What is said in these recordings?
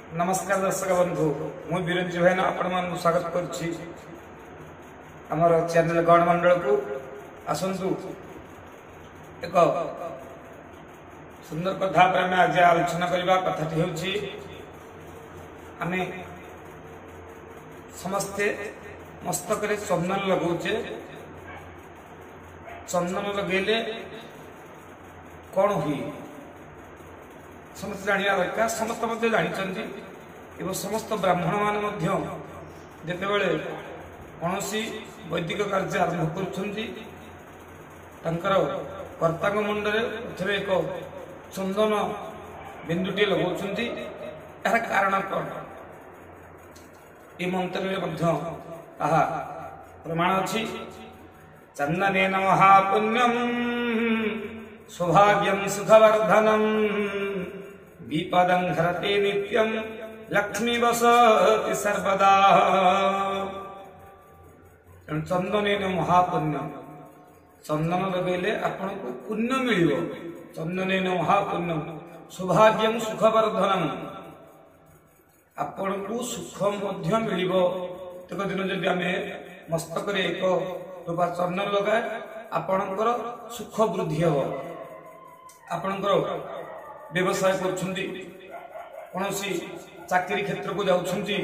नमस्कार दर्शक बंधु मु बिरंजी भाई आपण स्वागत करुच्ची आमर चैनल गण मंडल को आसतु एक सुंदर कथा पर आम आज आलोचना करवा कथाटी होची आमे समस्ते मस्तक रे चंदन लगौचे चंदन लगेले कौन हुई समस्त जाना दरकार समस्त जानी एवं समस्त ब्राह्मण मान जितेबले कौन वैदिक कार्य आरंभ कर्ता मुंडे प्रथम एक चंदन बिंदुटे लगाउछन्ति यार कारण कौन ये मंत्र प्रमाण अच्छी चंदनेन महापुण्यम सौभाग्यम सुखवर्धनम विपदं हरते नित्यं लक्ष्मी वसति सर्वदा। चंदनेन महापुण्यम चंदन लगेले आपन को पुण्य मिलिबो चंदनेन महापुण्यम सौभाग्यम सुखवर्धनम आपन को सुख मध्य मिलिबो। एक दिन जदि आमे मस्तक रे एक रूपा चंदन लगाए आपनकर सुख वृद्धि हो आपनकर व्यवसाय करछुंदी कोनोसी चाकरी क्षेत्र को जाउछुंदी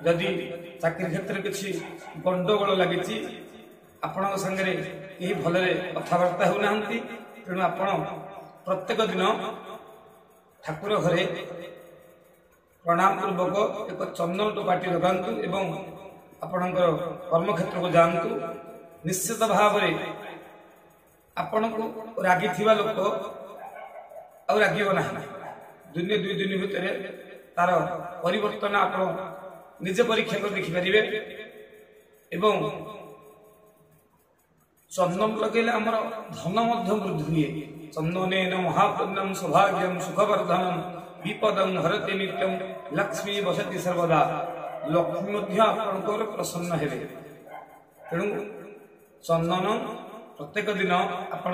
जदि चाकरी क्षेत्र किछि गंडगोल लागिछि आपन संगे यही भलरे कथबार्ता हो नाहंती तेणु आपण प्रत्येक दिन ठाकुर घरे प्रणाम पूर्वक एक चंदन टोपाटी लगांतु एवं आपणकर कर्म क्षेत्र को जानतु निश्चित भाव रे आपण को रागी थिबा लोक आ रागिबो ना दुनिया दुई दिन भितर तार परिवर्तन आप निजे परीक्षा कर देखि परिबे एवं चंदन लगेले हमर धन मध्य वृद्धि हुए चंदनेन महापुण्यम सौभाग्यम सुखवर्धनम विपदं हरते नित्यं लक्ष्मी वसति सर्वदा लक्ष्मी मध्य आपनकर प्रसन्न हेबे। तेणु चंदन प्रत्येक दिन आपण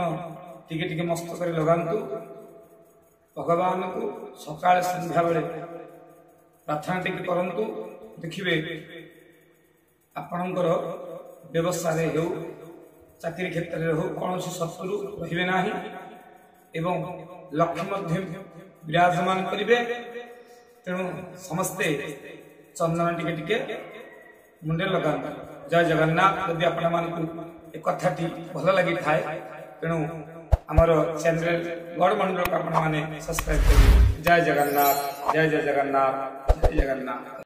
टिके टिके मस्तक लगांतु भगवान को सकाळ संध्या बेले प्रार्थना टिके करंतु देखिबे आपणकर व्यवसाय हो चाकरी क्षेत्र में हो कौन शत्रु रहिबे नाही एवं लक्ष्मी मध्य विराजमान करिवे। तेणु समस्ते चंदन टिके टिके मुंडे लगांतु। जय जगन्नाथ। यदि आपण मानकु एक कथाटी भल लगी थाए तेणु आमर चैनल गड़ मंडल को आपण माने सब्सक्राइब करिए। जय जगन्नाथ जय जय जगन्नाथ जय जगन्नाथ।